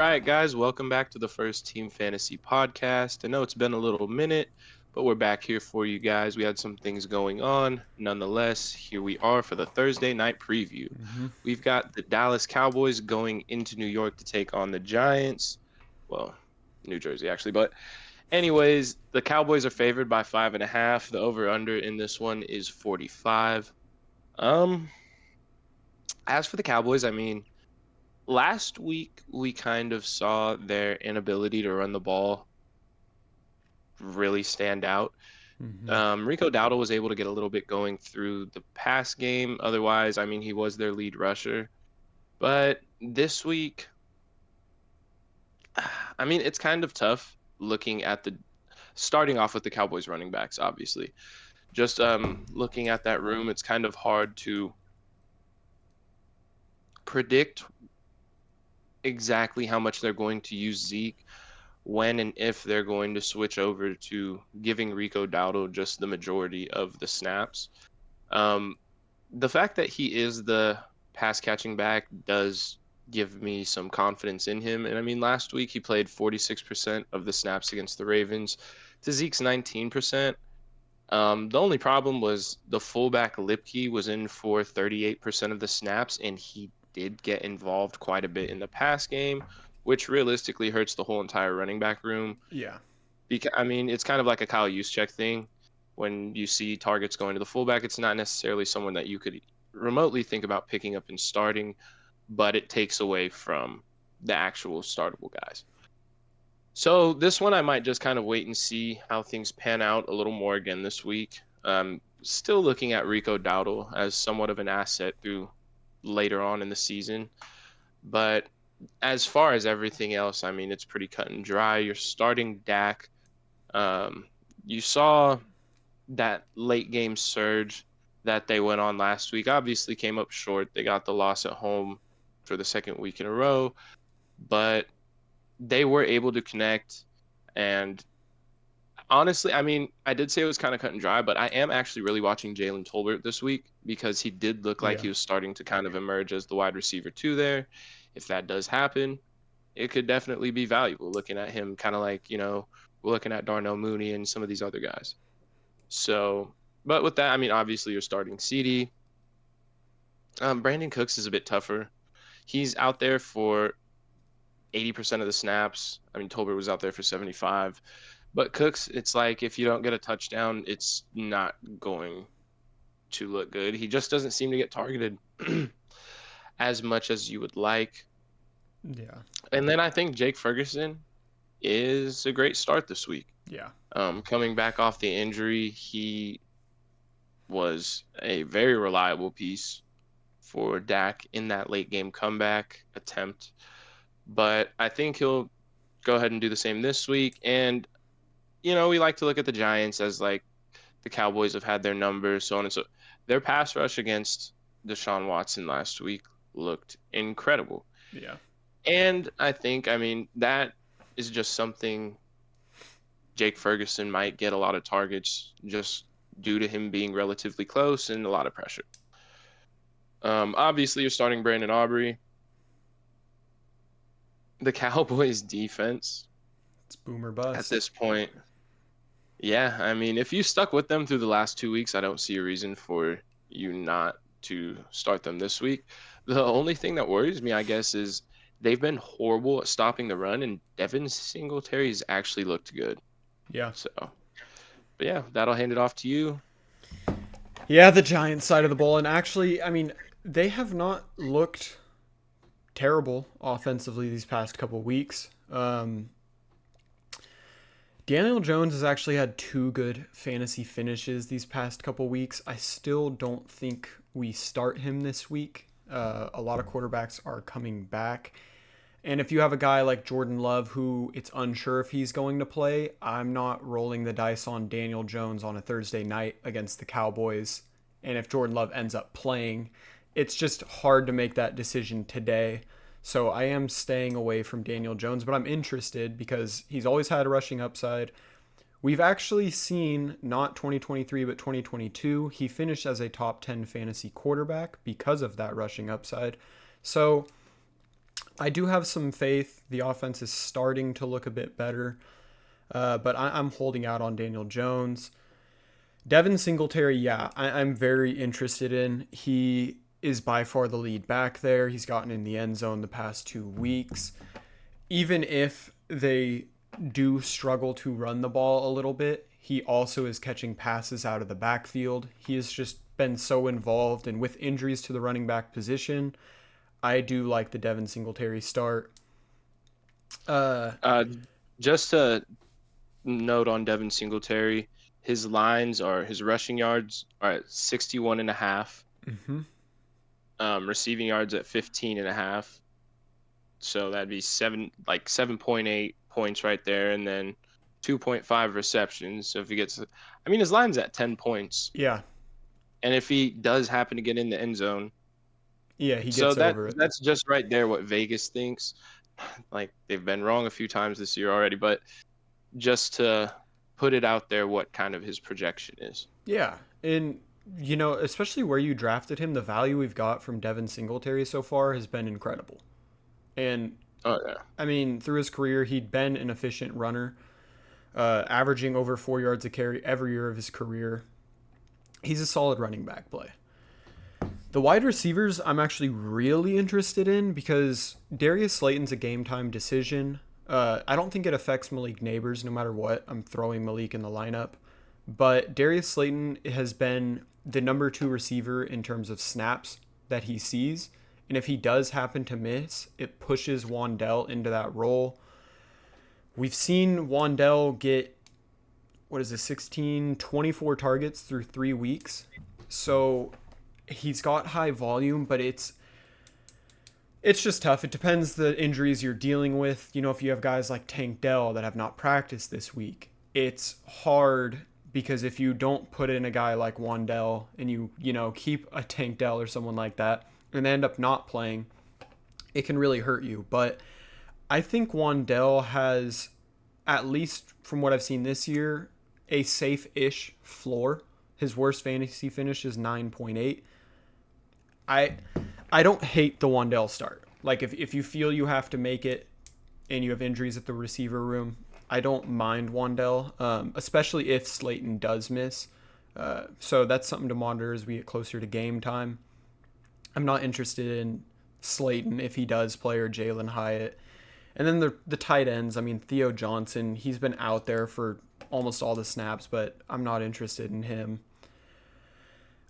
All right, guys, welcome back to the First Team Fantasy Podcast. I know it's been a little minute, but we're back here for you guys. We had some things going on. Nonetheless, here we are for the Thursday night preview. Hmm. We've got the Dallas Cowboys going into New York to take on the Giants. Well, New Jersey, actually. But, anyways, the Cowboys are favored by 5.5. The over under in this one is 45. Um, as for the Cowboys, I mean, last week we kind of saw their inability to run the ball really stand out. Hmm. Rico Dowdle was able to get a little bit going through the pass game. Otherwise, I mean, he was their lead rusher. But this week, I mean, it's kind of tough looking at the starting off with the Cowboys running backs, obviously. Just looking at that room, it's kind of hard to predict exactly how much they're going to use Zeke, when and if they're going to switch over to giving Rico Dowdle just the majority of the snaps. Um, the fact that he is the pass catching back does give me some confidence in him. And I mean, last week he played 46% of the snaps against the Ravens to Zeke's 19%. The only problem was the fullback Lipke was in for 38% of the snaps, and he did get involved quite a bit in the pass game, which realistically hurts the whole entire running back room. Yeah. Because I mean, it's kind of like a Kyle Juszczyk thing. When you see targets going to the fullback, it's not necessarily someone that you could remotely think about picking up and starting, but it takes away from the actual startable guys. So this one, I might just kind of wait and see how things pan out a little more again this week. Still looking at Rico Dowdle as somewhat of an asset through later on in the season, but as far as everything else, I mean, it's pretty cut and dry. You're starting Dak. Um, you saw that late game surge that they went on last week. Obviously, came up short. They got the loss at home for the second week in a row, but they were able to connect. And honestly, I mean, I did say it was kind of cut and dry, but I am actually really watching Jalen Tolbert this week because he did look like Yeah. he was starting to kind of emerge as the wide receiver two there. If that does happen, it could definitely be valuable looking at him kind of like, we're looking at Darnell Mooney and some of these other guys. So, but with that, I mean, obviously you're starting CD. Brandon Cooks is a bit tougher. He's out there for 80% of the snaps. I mean, Tolbert was out there for 75. But Cooks, it's like if you don't get a touchdown, it's not going to look good. He just doesn't seem to get targeted as much as you would like. Yeah. And then I think Jake Ferguson is a great start this week. Yeah. Coming back off the injury, he was a very reliable piece for Dak in that late game comeback attempt. But I think he'll go ahead and do the same this week. And, we like to look at the Giants as like the Cowboys have had their numbers, so on and so. Their pass rush against Deshaun Watson last week looked incredible. Yeah. And I think, I mean, that is just something Jake Ferguson might get a lot of targets just due to him being relatively close and a lot of pressure. Obviously, you're starting Brandon Aubrey. The Cowboys defense It's boomer at bust. this point, yeah, I mean, if you stuck with them through the last 2 weeks, I don't see a reason for you not to start them this week. The only thing that worries me, I guess, is they've been horrible at stopping the run, and Devin Singletary's actually looked good. Yeah. So, but yeah, that'll hand it off to you. Yeah, the Giants side of the ball. And actually, I mean, they have not looked terrible offensively these past couple weeks. Daniel Jones has actually had two good fantasy finishes these past couple weeks. I still don't think we start him this week. A lot of quarterbacks are coming back. And if you have a guy like Jordan Love who it's unsure if he's going to play, I'm not rolling the dice on Daniel Jones on a Thursday night against the Cowboys. And if Jordan Love ends up playing, it's just hard to make that decision today. So I am staying away from Daniel Jones, but I'm interested because he's always had a rushing upside. We've actually seen not 2023 but 2022, he finished as a top 10 fantasy quarterback because of that rushing upside. So I do have some faith. The offense is starting to look a bit better, but I'm holding out on Daniel Jones. Devin Singletary, yeah, I'm very interested in. He is by far the lead back there. He's gotten in the end zone the past 2 weeks. Even if they do struggle to run the ball a little bit, he also is catching passes out of the backfield. He has just been so involved, and with injuries to the running back position, I do like the Devin Singletary start. Uh, Uh, just a note on Devin Singletary, his rushing yards are at 61 and a half, mm-hmm. receiving yards at 15 and a half. So that'd be 7.8 points right there, and then 2.5 receptions. So if he gets, I mean, his line's at 10 points, Yeah, and if he does happen to get in the end zone, yeah, he so gets that over it. that's just right there what Vegas thinks. Like they've been wrong a few times this year already, but just to put it out there, what kind of his projection is. Yeah, and especially where you drafted him, the value we've got from Devin Singletary so far has been incredible. And Oh yeah. I mean, through his career, he'd been an efficient runner, averaging over 4 yards a carry every year of his career. He's a solid running back play. The wide receivers, I'm actually really interested in because Darius Slayton's a game time decision. I don't think it affects Malik Neighbors no matter what. I'm throwing Malik in the lineup. But Darius Slayton has been the number 2 receiver in terms of snaps that he sees. And if he does happen to miss, it pushes Wandell into that role. We've seen Wandell get, 16, 24 targets through 3 weeks. So he's got high volume, but it's just tough. It depends the injuries you're dealing with. If you have guys like Tank Dell that have not practiced this week, it's hard because if you don't put in a guy like Wandell and you keep a Tank Dell or someone like that and they end up not playing, it can really hurt you. But I think Wandell has, at least from what I've seen this year, a safe-ish floor. His worst fantasy finish is 9.8. I I don't hate the Wandell start. Like if you feel you have to make it and you have injuries at the receiver room, I don't mind Wandell, especially if Slayton does miss. So that's something to monitor as we get closer to game time. I'm not interested in Slayton if he does play or Jalen Hyatt. And then the tight ends, I mean, Theo Johnson, he's been out there for almost all the snaps, but I'm not interested in him.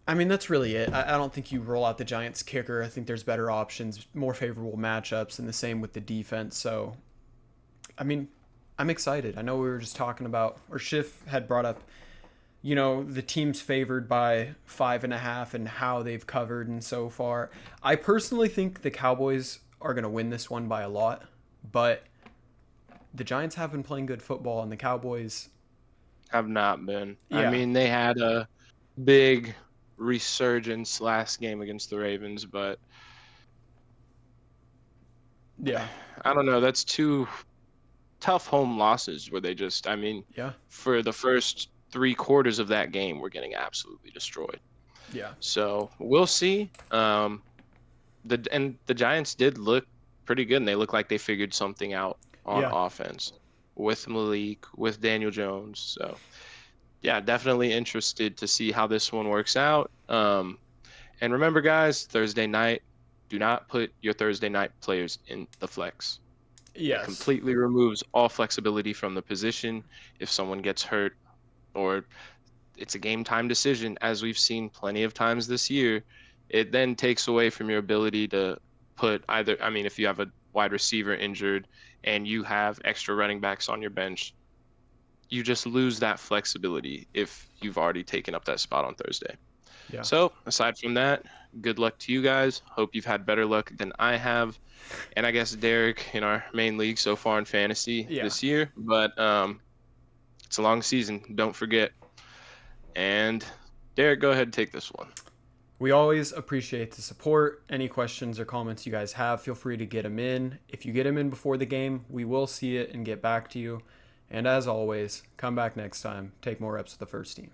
I mean, that's really it. I don't think you roll out the Giants kicker. I think there's better options, more favorable matchups, and the same with the defense. So, I mean, I'm excited. I know we were just talking about, or Schiff had brought up, the team's favored by 5.5 and how they've covered and so far. I personally think the Cowboys are going to win this one by a lot, but the Giants have been playing good football, and the Cowboys, Have not been. I yeah, mean, they had a big resurgence last game against the Ravens, but yeah, I don't know. That's two tough home losses where they just, I mean, yeah, for the first 3 quarters of that game, we're getting absolutely destroyed. yeah, So we'll see. The Giants did look pretty good, and they look like they figured something out on yeah, offense with Malik, with Daniel Jones. So yeah, definitely interested to see how this one works out. And remember, guys, Thursday night, do not put your Thursday night players in the flex. It yes, completely removes all flexibility from the position. If someone gets hurt or it's a game time decision, as we've seen plenty of times this year, it then takes away from your ability to put either, I mean, if you have a wide receiver injured and you have extra running backs on your bench, you just lose that flexibility if you've already taken up that spot on Thursday. yeah, So, aside from that, good luck to you guys. Hope you've had better luck than I have. And I guess Derek in our main league so far in fantasy yeah. this year. But it's a long season. Don't forget. And Derek, go ahead and take this one. We always appreciate the support. Any questions or comments you guys have, feel free to get them in. If you get them in before the game, we will see it and get back to you. And as always, come back next time. Take more reps with the first team.